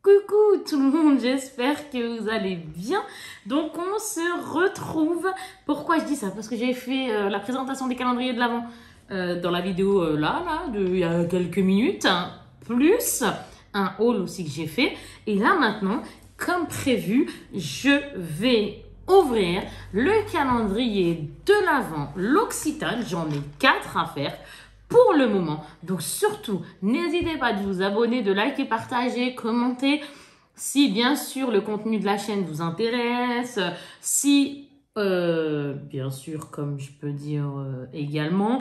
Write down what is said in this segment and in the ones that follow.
Coucou tout le monde, j'espère que vous allez bien. Donc on se retrouve. Pourquoi je dis ça? Parce que j'ai fait la présentation des calendriers de l'Avent dans la vidéo il y a quelques minutes, hein, plus un haul aussi que j'ai fait. Et là maintenant, comme prévu, je vais ouvrir le calendrier de l'Avent, l'Occitane. J'en ai 4 à faire pour le moment. Donc surtout, n'hésitez pas de vous abonner, de liker, partager, commenter. Si bien sûr le contenu de la chaîne vous intéresse, si bien sûr, comme je peux dire également,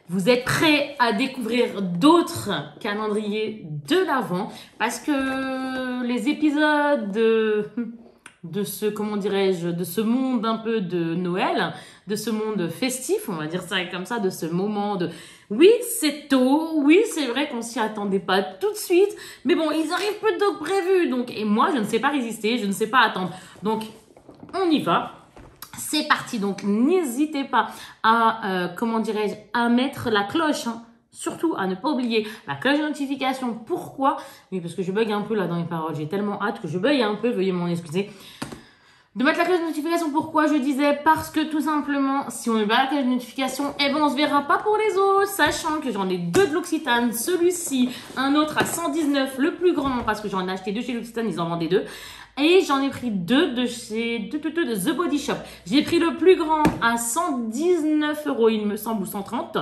vous êtes prêts à découvrir d'autres calendriers de l'Avent, parce que les épisodes de ce, comment dirais-je, de ce monde un peu de Noël, de ce monde festif, on va dire ça comme ça, de ce moment de... Oui, c'est tôt, oui, c'est vrai qu'on s'y attendait pas tout de suite, mais bon, ils arrivent plus tôt que prévu, donc, et moi, je ne sais pas résister, je ne sais pas attendre. Donc, on y va. C'est parti, donc n'hésitez pas à, comment dirais-je, à mettre la cloche, hein. Surtout à ne pas oublier la cloche de notification. Pourquoi? Oui, parce que je bug un peu là dans les paroles. J'ai tellement hâte que je bug un peu, veuillez m'en excuser. De mettre la cloche de notification, pourquoi je disais? Parce que tout simplement, si on met pas la cloche de notification, eh ben on se verra pas pour les autres, sachant que j'en ai 2 de l'Occitane, celui-ci, un autre à 119, le plus grand, parce que j'en ai acheté 2 chez l'Occitane, ils en vendaient 2. Et j'en ai pris 2 de chez de The Body Shop. J'ai pris le plus grand à 119 €, il me semble, ou 130.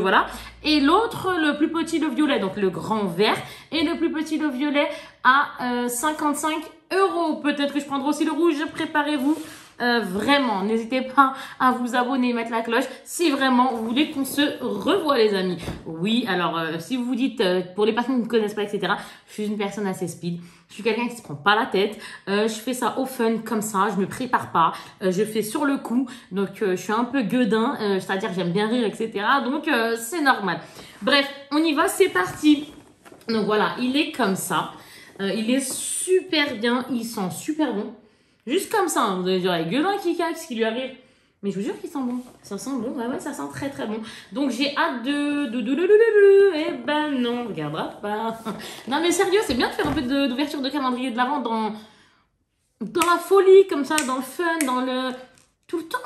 Voilà. Et l'autre, le plus petit, le violet, donc le grand vert. Et le plus petit, le violet, à 55 €. Peut-être que je prendrai aussi le rouge. Préparez-vous. Vraiment, n'hésitez pas à vous abonner, mettre la cloche si vraiment vous voulez qu'on se revoie, les amis. Oui, alors si vous vous dites, pour les personnes qui ne me connaissent pas, etc., je suis une personne assez speed. Je suis quelqu'un qui se prend pas la tête. Je fais ça au fun, comme ça. Je me prépare pas. Je fais sur le coup. Donc, je suis un peu gueudin. C'est-à-dire que j'aime bien rire, etc. Donc, c'est normal. Bref, on y va. C'est parti. Donc, voilà. Il est comme ça. Il est super bien. Il sent super bon. Juste comme ça, hein. Vous allez dire, gueudin qui caque, ce qui lui arrive. Mais je vous jure qu'il sent bon. Ça sent bon. Ouais, ça sent très, très bon. Donc, j'ai hâte Eh ben non, on regardera pas. Non, mais sérieux, c'est bien de faire un peu d'ouverture de calendrier de l'Avent dans la folie, comme ça, dans le fun, dans le... Tout le temps,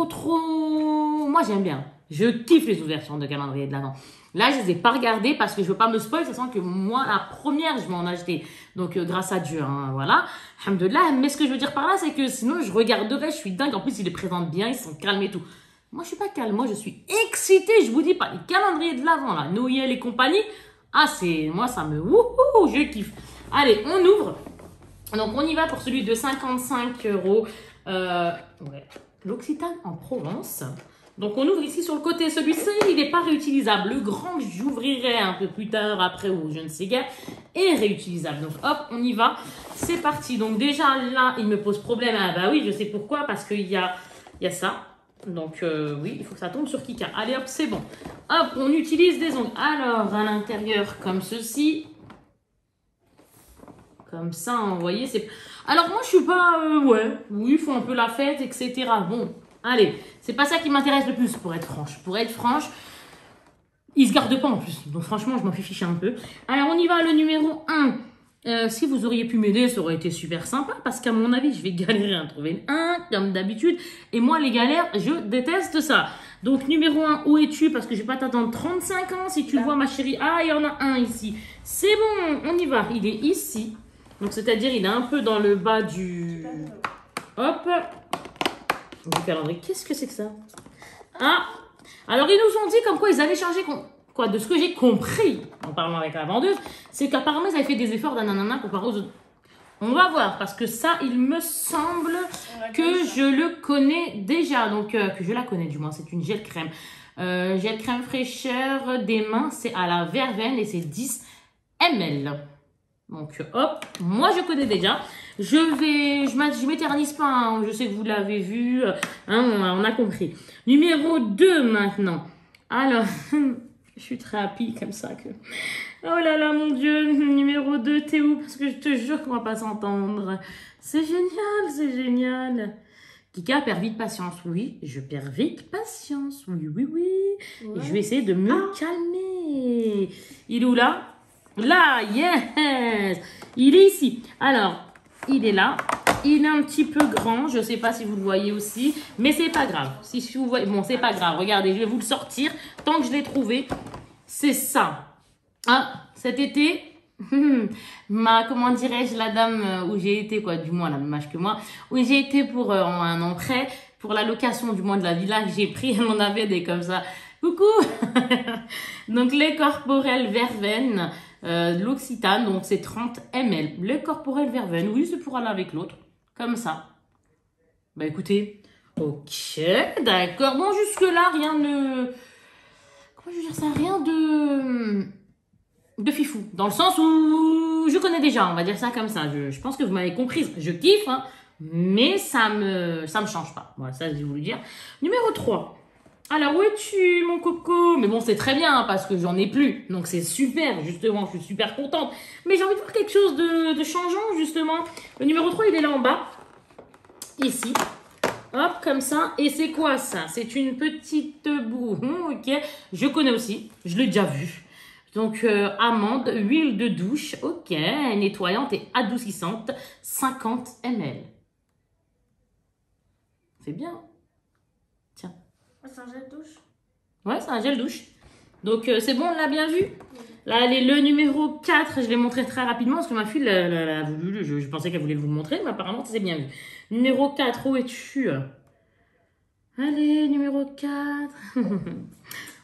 trop... Moi, j'aime bien. Je kiffe les ouvertures de calendrier de l'Avent. Là, je les ai pas regardées parce que je veux pas me spoil, sachant que moi, la première, je vais en acheter. Donc, grâce à Dieu, hein, voilà. Alhamdoulilah. Mais ce que je veux dire par là, c'est que sinon, je regarderais, je suis dingue. En plus, ils les présentent bien, ils sont calmes et tout. Moi, je suis pas calme. Moi, je suis excitée. Je vous dis pas, les calendriers de l'Avent, là, Noël et compagnie. Ah, moi, ça me... Wouhou, je kiffe. Allez, on ouvre. Donc, on y va pour celui de 55 €. Ouais. L'Occitane en Provence. Donc, on ouvre ici sur le côté. Celui-ci, il n'est pas réutilisable. Le grand, j'ouvrirai un peu plus tard, après, ou je ne sais guère, est réutilisable. Donc, hop, on y va. C'est parti. Donc, déjà, là, il me pose problème. Ah, bah oui, je sais pourquoi. Parce qu'il y a ça. Donc, oui, il faut que ça tombe sur Kika. Allez, hop, c'est bon. Hop, on utilise des ongles. Alors, à l'intérieur, comme ceci. Comme ça, vous voyez, c'est... Alors, moi, je suis pas... oui, ils font un peu la fête, etc. Bon, allez, c'est pas ça qui m'intéresse le plus, pour être franche. Pour être franche, ils se gardent pas en plus. Donc, franchement, je m'en fais ficher un peu. Alors, on y va, le numéro 1. Si vous auriez pu m'aider, ça aurait été super sympa. Parce qu'à mon avis, je vais galérer à trouver un, comme d'habitude. Et moi, les galères, je déteste ça. Donc, numéro 1, où es-tu? Parce que je vais pas t'attendre 35 ans si tu vois, ma chérie. Ah, il y en a un ici. C'est bon, on y va. Il est ici. Donc, c'est-à-dire, il est un peu dans le bas du... Hop. Du calendrier. Qu'est-ce que c'est que ça? Ah. Alors, ils nous ont dit comme quoi ils allaient changer... Quoi, de ce que j'ai compris, en parlant avec la vendeuse, c'est qu'apparemment, ils avaient fait des efforts d'un comparé aux autres. On va voir, parce que ça, il me semble que je le connais déjà. Donc, que je la connais, du moins. C'est une gel crème. Gel crème fraîcheur des mains, c'est à la verveine et c'est 10 ml. Donc, hop, moi, je connais déjà. Je m'éternise pas, hein, je sais que vous l'avez vu, hein, on a compris. Numéro 2, maintenant. Alors, je suis très happy comme ça que... Oh là là, mon Dieu, numéro 2, t'es où? Parce que je te jure qu'on va pas s'entendre. C'est génial, c'est génial. Kika perd vite patience. Oui, je perds vite patience. Oui. Ouais. Et je vais essayer de me calmer. Il est où là? Là, yes! Il est ici. Alors, il est là. Il est un petit peu grand. Je ne sais pas si vous le voyez aussi. Mais c'est pas grave. Si vous voyez... Bon, c'est pas grave. Regardez, je vais vous le sortir. Tant que je l'ai trouvé. C'est ça. Ah, cet été... comment dirais-je, la dame où j'ai été, quoi, du moins la même âge que moi, où j'ai été pour un emprunt, pour la location du moins de la villa que j'ai pris, elle en avait des comme ça. Coucou. Donc les corporels verveine, l'Occitane, donc c'est 30 ml. Les corporels verveine, oui, c'est pour aller avec l'autre, comme ça. Bah écoutez, ok, d'accord. Bon, jusque-là, rien de... Comment je veux dire ça? Rien de fifou, dans le sens où je connais déjà, on va dire ça comme ça. Je pense que vous m'avez compris, je kiffe, hein, mais ça me change pas. Voilà, ça, je vais vous le dire. Numéro 3. Alors, où es-tu, mon coco? Mais bon, c'est très bien, hein, parce que j'en ai plus. Donc, c'est super, justement, je suis super contente. Mais j'ai envie de faire quelque chose de changeant, justement. Le numéro 3, il est là en bas. Ici. Hop, comme ça. Et c'est quoi, ça? C'est une petite boue. Ok, je connais aussi. Je l'ai déjà vu. Donc, amande, huile de douche. Ok, nettoyante et adoucissante. 50 ml. C'est bien. Tiens. C'est un gel douche. Ouais, c'est un gel douche. Donc, c'est bon, on l'a bien vu. Là, allez, le numéro 4, je l'ai montré très rapidement parce que ma fille, je pensais qu'elle voulait vous le montrer, mais apparemment, c'est bien vu. Numéro 4, où es-tu? Allez, numéro 4.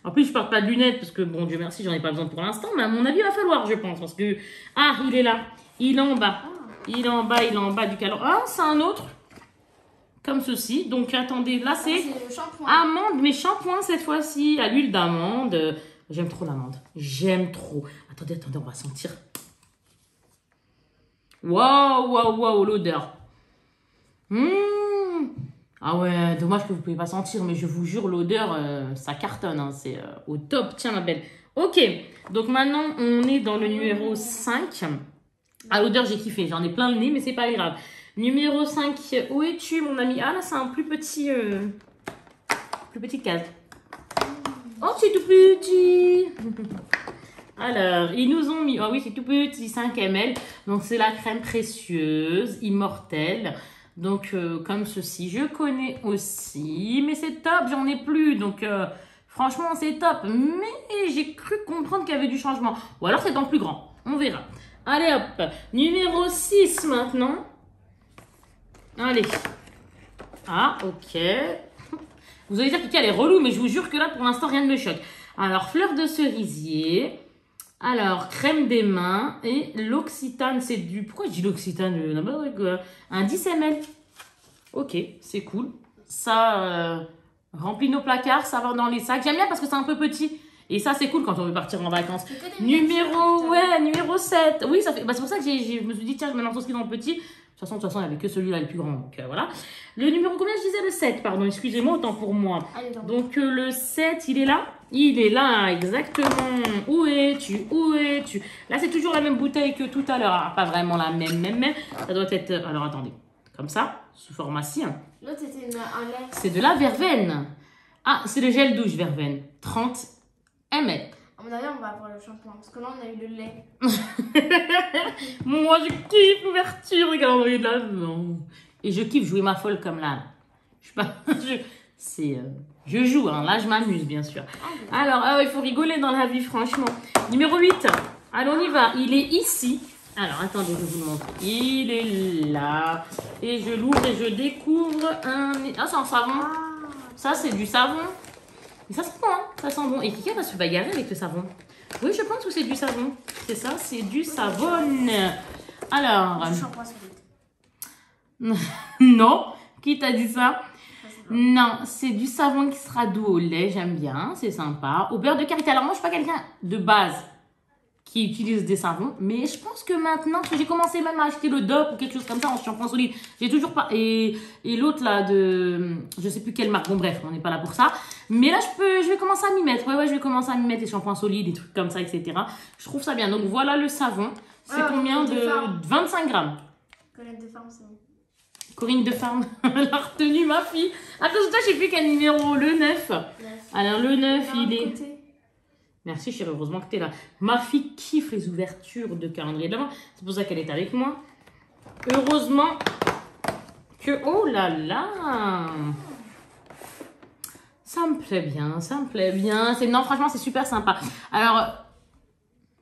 En plus, je porte pas de lunettes parce que, bon, Dieu merci, j'en ai pas besoin pour l'instant, mais à mon avis, il va falloir, je pense. Parce que, ah, il est là. Il est en bas. Il est en bas, il est en bas du calon. Ah, c'est un autre. Comme ceci. Donc, attendez, là, c'est le shampoing. amande, mais shampoing cette fois-ci, à l'huile d'amande. J'aime trop l'amande. J'aime trop. Attendez, on va sentir. Waouh, waouh, waouh, l'odeur. Ah ouais, dommage que vous ne pouvez pas sentir, mais je vous jure, l'odeur, ça cartonne. Hein, c'est au top. Tiens, ma belle. Ok, donc maintenant, on est dans le numéro 5. Ah, l'odeur, j'ai kiffé. J'en ai plein le nez, mais c'est pas grave. Numéro 5, où es-tu, mon ami? Ah, là, c'est un plus petit case. Oh, c'est tout petit. Alors, ils nous ont mis... Oh oui, c'est tout petit, 5 ml. Donc, c'est la crème précieuse, immortelle. Donc, comme ceci, je connais aussi. Mais c'est top, j'en ai plus. Donc, franchement, c'est top. Mais j'ai cru comprendre qu'il y avait du changement. Ou alors, c'est dans le plus grand. On verra. Allez, hop. Numéro 6, maintenant. Allez. Ah, ok. Vous allez dire que elle est relou, mais je vous jure que là, pour l'instant, rien ne me choque. Alors, fleur de cerisier. Alors, crème des mains. Et l'Occitane, c'est du... Pourquoi je dis l'Occitane? Un 10 ml. Ok, c'est cool. Ça remplit nos placards, ça va dans les sacs. J'aime bien parce que c'est un peu petit. Et ça, c'est cool quand on veut partir en vacances. Numéro 7. Oui, ça fait... Bah, c'est pour ça que je me suis dit, tiens, je me lance aussi dans le petit. De toute façon, il n'y avait que celui-là le plus grand. Donc, voilà. Le numéro, combien je disais? Le 7, pardon. Excusez-moi, autant pour moi. Allez, donc, le 7, il est là? Il est là, exactement. Où es-tu? Où es-tu? Là, c'est toujours la même bouteille que tout à l'heure. Alors, pas vraiment la même. Ça doit être... Alors, attendez. Comme ça, sous format-ci. Hein. L'autre, c'était un lait. C'est de la verveine. Ah, c'est le gel douche verveine. 30 ml. À mon avis, on va avoir le shampoing. Parce que là, on a eu le lait. Moi, je kiffe l'ouverture. Regardez là. Non. Et je kiffe jouer ma folle comme là. Je sais pas. Je joue. Hein. Là, je m'amuse, bien sûr. Alors, il faut rigoler dans la vie, franchement. Numéro 8. Allez, on y va. Il est ici. Alors, attendez, je vous le montre. Il est là. Et je l'ouvre et je découvre un... Ah, c'est un savon. Ça, c'est du savon. Mais ça sent bon, hein. Ça sent bon. Et Kika va se bagarrer avec le savon. Oui, je pense que c'est du savon. C'est ça, c'est du savon. Alors... Du shampoing solide. Non. Qui t'a dit ça? Non, c'est du savon qui sera doux au lait. J'aime bien, c'est sympa. Au beurre de karité. Alors, moi, je suis pas quelqu'un de base qui utilise des savons. Mais je pense que maintenant, parce que j'ai commencé même à acheter le DOP ou quelque chose comme ça en shampoing solide. J'ai toujours pas... Et l'autre là de... Je sais plus quelle marque. Bon bref, on n'est pas là pour ça. Mais là, je vais commencer à m'y mettre. Ouais, je vais commencer à m'y mettre les shampoings solides, des trucs comme ça, etc. Je trouve ça bien. Donc voilà le savon. C'est combien de... 25 grammes. Corinne de Farm, c'est bon. Corinne de Farm. Elle a retenu ma fille. Après, toi, je sais plus quel numéro. Le 9. Alors le 9, il est... Merci chérie, heureusement que tu es là. Ma fille kiffe les ouvertures de calendrier de l'Avent. C'est pour ça qu'elle est avec moi. Heureusement que... Oh là là! Ça me plaît bien, ça me plaît bien. Non, franchement, c'est super sympa. Alors,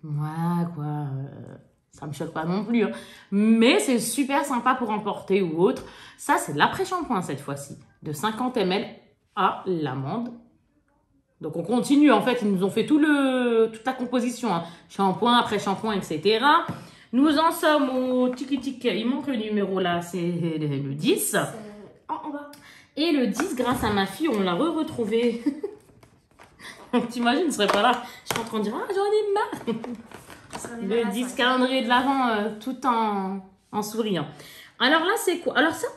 moi, quoi... ça me choque pas non plus. Hein. Mais c'est super sympa pour emporter ou autre. Ça, c'est l'après-shampoing cette fois-ci. De 50 ml à l'amande. Donc, on continue. En fait, ils nous ont fait toute la composition. Hein. Shampoing, après-shampoing, etc. Nous en sommes au tiki-tic. Il manque le numéro là. C'est le 10. En bas. Et le 10, grâce à ma fille, on l'a retrouvé. Donc, t'imagines, je ne serais pas là. Je suis en train de dire, ah, j'en ai marre. Le 10 calendrier de l'Avent, tout en souriant. Alors là, c'est quoi? Alors ça,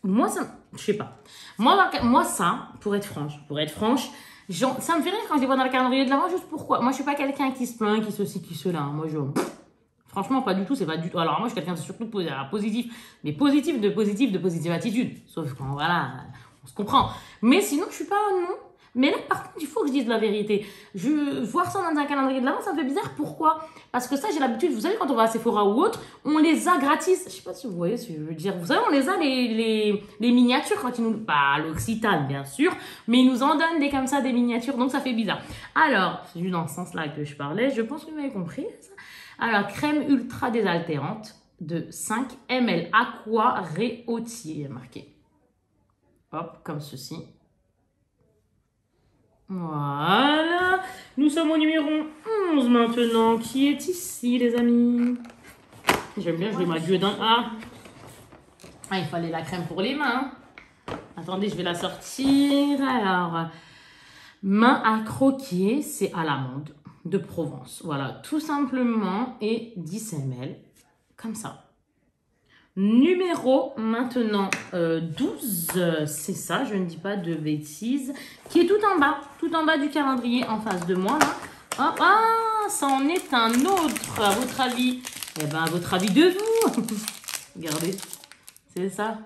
moi, ça, je sais pas. Moi, ça, pour être franche, ça me fait rire quand je les vois dans le calendrier de l'Avent, juste pourquoi. Moi, je suis pas quelqu'un qui se plaint, qui ceci, qui cela. Moi, franchement, pas du tout, c'est pas du tout. Alors moi, je suis quelqu'un de surtout positif, mais positif de positive attitude. Sauf quand, voilà, on se comprend. Mais sinon, je suis pas, non. Mais là, par contre, il faut que je dise la vérité. Voir ça dans un calendrier de l'Avent, ça me fait bizarre. Pourquoi? Parce que ça, j'ai l'habitude, vous savez, quand on va à Sephora ou autre, on les a gratis. Je sais pas si vous voyez ce que je veux dire. Vous savez, on les a, les miniatures, quand ils nous... Pas l'Occitane, bien sûr, mais ils nous en donnent des comme ça, des miniatures, donc ça fait bizarre. Alors, c'est juste dans ce sens-là que je parlais. Je pense que vous m'avez compris, ça. Alors, crème ultra désaltérante de 5 ml Aqua Réautier, marqué. Hop, comme ceci. Voilà. Nous sommes au numéro 11 maintenant, qui est ici, les amis. J'aime bien, je vais m'habiller dans... Ah, il fallait la crème pour les mains. Attendez, je vais la sortir. Alors, main à croquer, c'est à l'amande de Provence. Voilà, tout simplement, et 10 ml, comme ça. Numéro maintenant 12, c'est ça, je ne dis pas de bêtises, qui est tout en bas du calendrier en face de moi. Là. Hop, ah, ça en est un autre, à votre avis. Eh bien, à votre avis de vous. Regardez, c'est ça.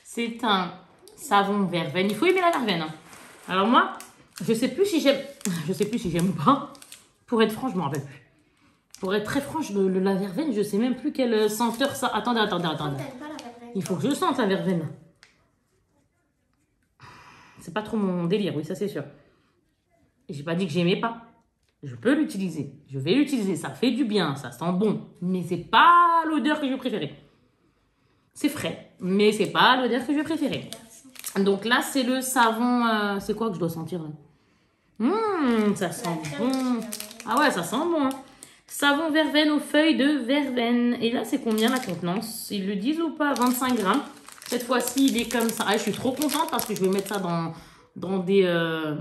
C'est un savon verveine. Il faut aimer la verveine. Hein. Alors moi, je sais plus si j'aime ou pas. Pour être franche, je me rappelle plus. Pour être très franche, la verveine, je sais même plus quelle senteur ça... Attendez. Il faut que je sente la verveine. C'est pas trop mon délire, oui, ça c'est sûr. J'ai pas dit que j'aimais pas. Je peux l'utiliser. Je vais l'utiliser. Ça fait du bien, ça sent bon. Mais c'est pas l'odeur que je vais préférer. C'est frais, mais c'est pas l'odeur que je vais préférer. Donc là, c'est le savon... c'est quoi que je dois sentir là? Ça sent bon. Ah ouais, ça sent bon. Hein. Savon verveine aux feuilles de verveine. Et là, c'est combien la contenance? Ils le disent ou pas? 25 grammes. Cette fois-ci, il est comme ça. Ah, je suis trop contente parce que je vais mettre ça dans des...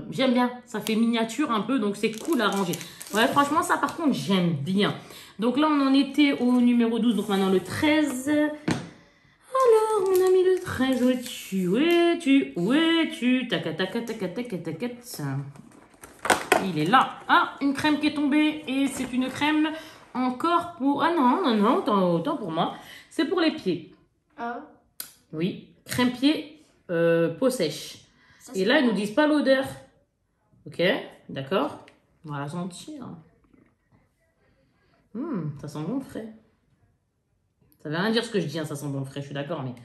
J'aime bien. Ça fait miniature un peu, donc c'est cool à ranger. Ouais, franchement, ça, par contre, j'aime bien. Donc là, on en était au numéro 12. Donc maintenant, le 13. Alors, on a mis le 13. Où es-tu? Tac. Il est là. Ah, une crème qui est tombée. Et c'est une crème encore pour... Ah non, autant pour moi. C'est pour les pieds. Ah. Oui, crème pied, peau sèche. Ça, et là, ils nous disent pas l'odeur. Ok, d'accord. On va la sentir. Ça sent bon frais. Ça veut rien dire ce que je dis, hein, ça sent bon frais, je suis d'accord, mais...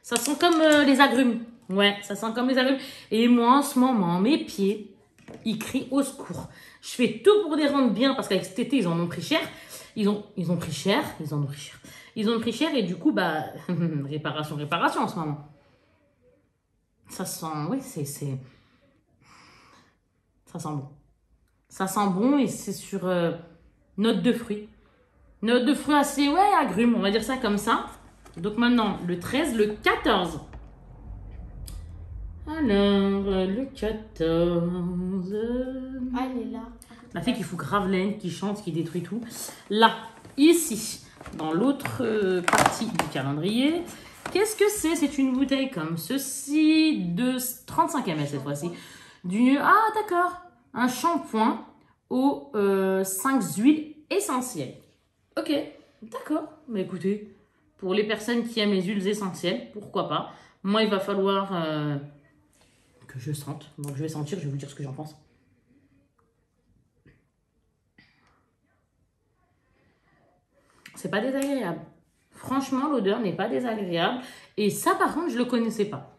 Ça sent comme les agrumes. Ouais, ça sent comme les agrumes. Et moi, en ce moment, mes pieds... Ils crient au secours. Je fais tout pour les rendre bien parce qu'avec cet été, ils en ont pris cher. Ils ont pris cher et du coup, bah, réparation en ce moment. Ça sent, oui, ça sent bon. Ça sent bon et c'est sur note de fruits. Note de fruits assez, ouais, agrumes, on va dire ça comme ça. Donc maintenant, le 13, le 14. Alors, le 14... Ah, elle est là. La fille qui fout grave laine, qui chante, qui détruit tout. Là, ici, dans l'autre partie du calendrier, qu'est-ce que c'est? C'est une bouteille comme ceci, de 35 ml cette fois-ci. Ah, d'accord. Un shampoing aux 5 huiles essentielles. Ok, d'accord. Mais écoutez, pour les personnes qui aiment les huiles essentielles, pourquoi pas. Moi, il va falloir... que je sente. Donc, je vais sentir, je vais vous dire ce que j'en pense. c'est pas désagréable. Franchement, l'odeur n'est pas désagréable. Et ça, par contre, je le connaissais pas.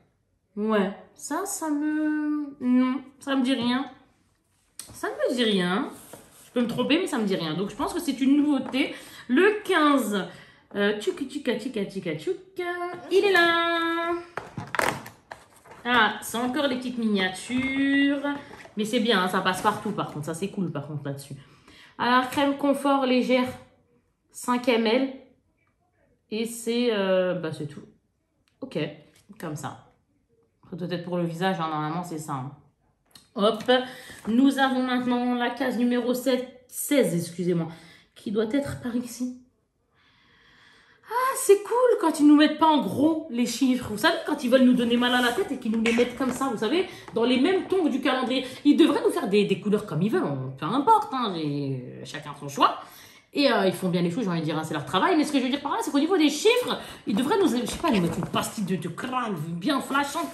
Ouais, ça me... Non, ça me dit rien. Ça ne me dit rien. Je peux me tromper, mais ça me dit rien. Donc, je pense que c'est une nouveauté. Le 15, tchouka, il est là. Ah, c'est encore des petites miniatures. Mais c'est bien, hein, ça passe partout, par contre. Ça, c'est cool, par contre, là-dessus. Alors, crème confort légère, 5 ml. Et c'est c'est tout. Ok, comme ça. Peut-être pour le visage, hein, normalement, c'est ça. Hein. Hop, nous avons maintenant la case numéro 16, excusez-moi, qui doit être par ici. Ah, c'est cool quand ils nous mettent pas en gros les chiffres. Vous savez, quand ils veulent nous donner mal à la tête et qu'ils nous les mettent comme ça, vous savez, dans les mêmes tons du calendrier. Ils devraient nous faire des couleurs comme ils veulent, peu importe, hein, chacun son choix. Et ils font bien les choses, j'ai envie de dire, hein, c'est leur travail. Mais ce que je veux dire par là, c'est qu'au niveau des chiffres, ils devraient nous, je sais pas, nous mettre une pastille de crack bien flashante,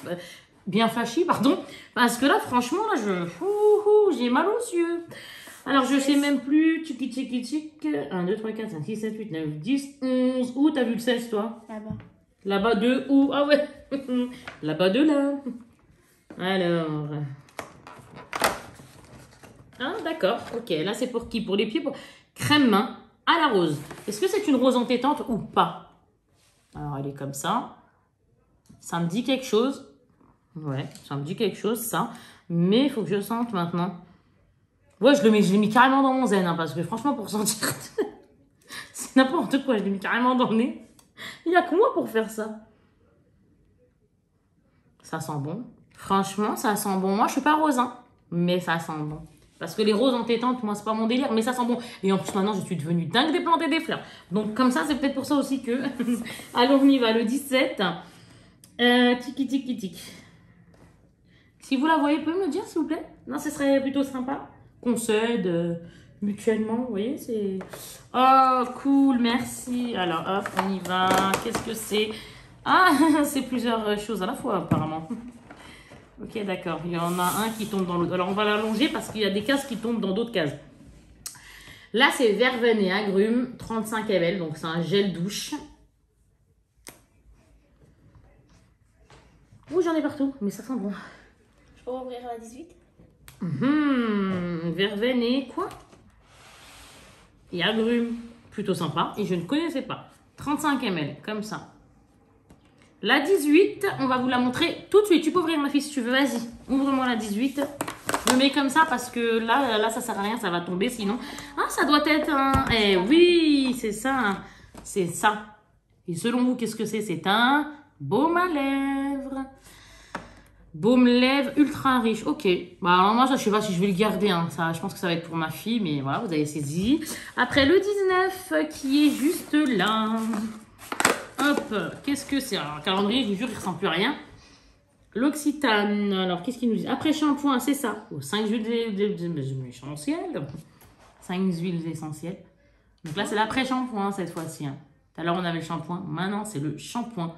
bien flashy, pardon. Parce que là, franchement, là, j'ai mal aux yeux. Alors, je sais même plus. Tchik. 1, 2, 3, 4, 5, 6, 7, 8, 9, 10, 11. Où t'as vu le 16, toi? Là-bas. Là-bas de où? Ah ouais. Là-bas de là. Alors. Ah, d'accord. Ok, là, c'est pour qui? Pour les pieds, pour crème main à la rose. Est-ce que c'est une rose entêtante ou pas? Alors, elle est comme ça. Ça me dit quelque chose. Ouais, ça me dit quelque chose, ça. Mais il faut que je sente maintenant. Ouais, je l'ai mis carrément dans mon zen, hein, parce que franchement, pour sentir, c'est n'importe quoi. Je l'ai mis carrément dans le nez. Il n'y a que moi pour faire ça. Ça sent bon. Franchement, ça sent bon. Moi, je suis pas rose, hein, mais ça sent bon. Parce que les roses entêtantes, moi, c'est pas mon délire, mais ça sent bon. Et en plus, maintenant, je suis devenue dingue des plantes et des fleurs. Donc, comme ça, c'est peut-être pour ça aussi que... Alors, on y va, le 17. Tic. Si vous la voyez, vous pouvez me le dire, s'il vous plaît? Non, ce serait plutôt sympa. Qu'on s'aide mutuellement, vous voyez, c'est... Oh, cool, merci. Alors, hop, on y va. Qu'est-ce que c'est? Ah, c'est plusieurs choses à la fois, apparemment. Ok, d'accord. Il y en a un qui tombe dans l'autre. Alors, on va l'allonger parce qu'il y a des cases qui tombent dans d'autres cases. Là, c'est verveine et agrumes, 35 ml. Donc, c'est un gel douche. Ouh, j'en ai partout, mais ça sent bon. Je peux ouvrir la 18? Verveine et quoi? Et agrumes. Plutôt sympa. Et je ne connaissais pas. 35 ml, comme ça. La 18, on va vous la montrer tout de suite. Tu peux ouvrir, ma fille, si tu veux. Vas-y, ouvre-moi la 18. Je le mets comme ça parce que là, ça sert à rien. Ça va tomber sinon. Ah, ça doit être un... Eh oui, c'est ça. C'est ça. Et selon vous, qu'est-ce que c'est? C'est un baume à lèvres. Baume lèvres ultra riche. Ok. Bah, alors moi, ça, je sais pas si je vais le garder. Hein. Ça, je pense que ça va être pour ma fille. Mais voilà, vous avez saisi. Après, le 19 qui est juste là. Hop. Qu'est-ce que c'est? Alors, le calendrier, je vous jure, il ne ressemble plus à rien. L'Occitane. Alors, qu'est-ce qu'il nous dit? Après shampoing, c'est ça. 5 huiles essentielles. 5 huiles essentielles. Donc là, c'est l'après-shampoing cette fois-ci. Hein. Tout à l'heure, on avait le shampoing. Maintenant, c'est le shampoing.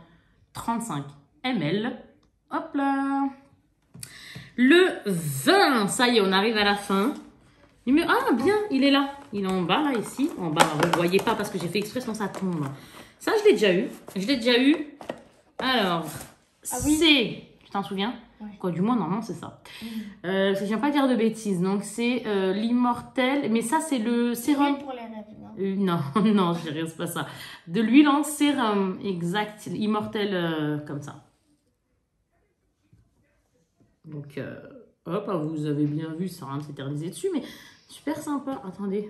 35 ml. Hop là. Le 20. Ça y est, on arrive à la fin. Ah, bien, il est là. Il est en bas, là, ici. En bas, vous ne voyez pas parce que j'ai fait exprès sans ça tombe. Ça, je l'ai déjà eu. Alors, oui. c'est... Tu t'en souviens? Ouais. Quoi, du moins, normalement, c'est ça. Je ne viens pas dire de bêtises. Donc, c'est l'immortel. Mais ça, c'est le sérum. Pour les rêves, non? Non, je dirais, c'est pas ça. De l'huile en sérum. Exact. Immortel, comme ça. Donc, hop, vous avez bien vu, ça rien de s'éterniser dessus, mais super sympa. Attendez.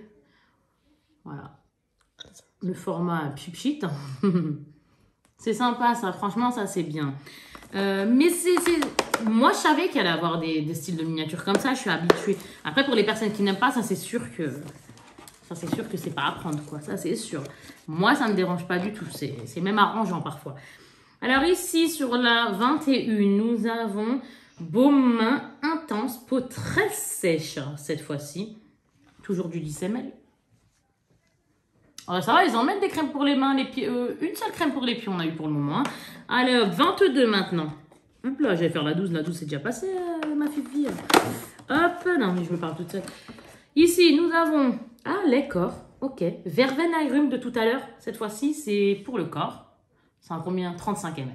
Voilà. Le format pipchit. C'est sympa, ça. Franchement, ça, c'est bien. Mais moi, je savais qu'il allait avoir des styles de miniatures comme ça. Je suis habituée. Après, pour les personnes qui n'aiment pas, ça, c'est sûr que... Ça, c'est sûr que c'est pas à prendre, quoi. Ça, c'est sûr. Moi, ça me dérange pas du tout. C'est même arrangeant, parfois. Alors, ici, sur la 21, nous avons... Baume main intense, peau très sèche cette fois-ci. Toujours du 10 ml. Alors, ça va, ils en mettent des crèmes pour les mains, les pieds. Une seule crème pour les pieds, on a eu pour le moment. Hein. Allez, 22 maintenant. Hop là, je vais faire la 12. La 12, c'est déjà passé, ma fille. Hop, non, mais je me parle toute seule. Ici, nous avons... Ah, lait corps. Ok. Verveine agrumes de tout à l'heure. Cette fois-ci, c'est pour le corps. C'est un combien? 35 ml.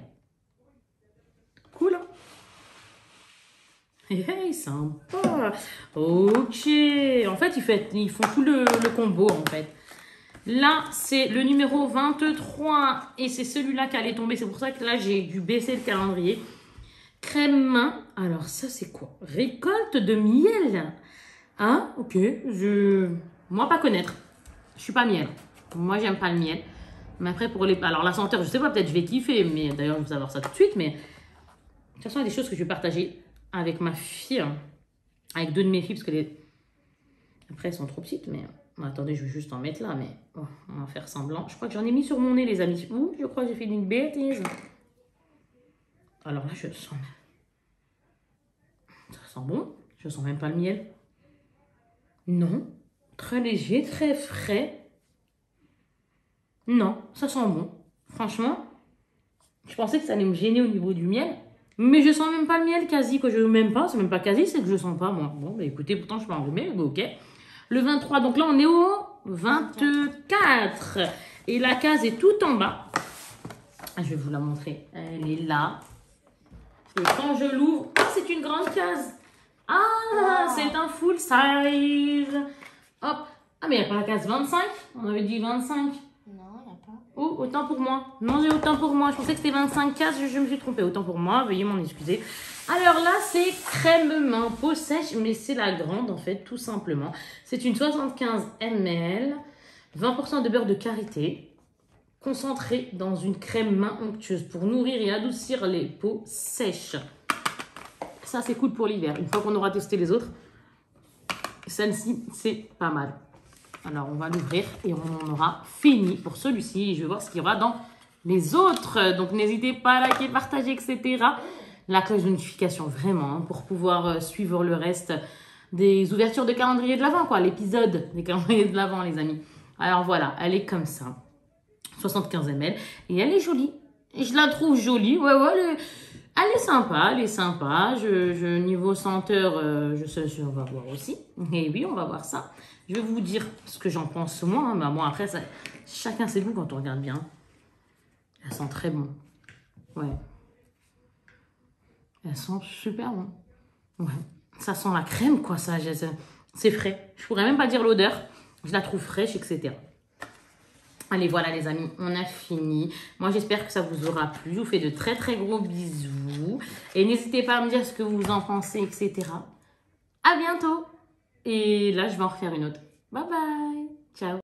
Cool, hein? Hey, sympa. Ok. En fait, ils font tout le combo, en fait. Là, c'est le numéro 23 et c'est celui-là qui allait tomber. C'est pour ça que là, j'ai dû baisser le calendrier. Crème main. Alors, ça, c'est quoi? Récolte de miel. Ah, ok. Moi, pas connaître. Je suis pas miel. Moi, j'aime pas le miel. Mais après, pour les... Alors, la senteur, je sais pas, peut-être je vais kiffer. Mais d'ailleurs, je vais savoir ça tout de suite. Mais de toute façon, il y a des choses que je vais partager avec ma fille. Avec deux de mes filles, parce que les... Après, elles sont trop petites, mais... Bon, attendez, je vais juste en mettre là, mais oh, on va faire semblant. Je crois que j'en ai mis sur mon nez, les amis. Ouh, je crois que j'ai fait une bêtise. Alors là, je sens... Ça sent bon. Je sens même pas le miel. Non. Très léger, très frais. Non, ça sent bon. Franchement, je pensais que ça allait me gêner au niveau du miel. Mais je sens même pas le miel quasi, que je même pas. C'est même pas quasi, c'est que je sens pas, moi. Bon, bah écoutez, pourtant, je suis pas enrhumée, mais ok. Le 23, donc là, on est au 24. Et la case est tout en bas. Je vais vous la montrer. Elle est là. Et quand je l'ouvre... Ah, c'est une grande case. Ah, c'est un full size. Hop. Ah, mais il n'y a pas la case 25. On avait dit 25. Non, il n'y a pas. Oh, autant pour moi. Non, j'ai autant pour moi. Je pensais que c'était 25 cases. Je me suis trompée. Autant pour moi. Veuillez m'en excuser. Alors là, c'est crème main peau sèche, mais c'est la grande en fait, tout simplement. C'est une 75 ml, 20% de beurre de karité, concentré dans une crème main onctueuse pour nourrir et adoucir les peaux sèches. Ça, c'est cool pour l'hiver. Une fois qu'on aura testé les autres, celle-ci, c'est pas mal. Alors, on va l'ouvrir et on en aura fini pour celui-ci. Je vais voir ce qu'il y aura dans les autres. Donc, n'hésitez pas à liker, partager, etc. La cloche de notification, vraiment, hein, pour pouvoir suivre le reste des ouvertures de calendrier de l'Avent, quoi. L'épisode des calendriers de l'Avent, les amis. Alors, voilà, elle est comme ça. 75 ml. Et elle est jolie. Et je la trouve jolie. Ouais, elle est sympa, elle est sympa. Niveau senteur, je sais, on va voir aussi. Et oui, on va voir ça. Je vais vous dire ce que j'en pense moi. Hein. Bah, moi, après, ça, chacun ses goûts quand on regarde bien. Elle sent très bon. Ouais. Elle sent super bon. Ouais. Ça sent la crème, quoi. Ça, c'est frais. Je pourrais même pas dire l'odeur. Je la trouve fraîche, etc. Allez, voilà les amis, on a fini. Moi, j'espère que ça vous aura plu. Je vous fais de très, très gros bisous. Et n'hésitez pas à me dire ce que vous en pensez, etc. À bientôt. Et là, je vais en refaire une autre. Bye bye. Ciao.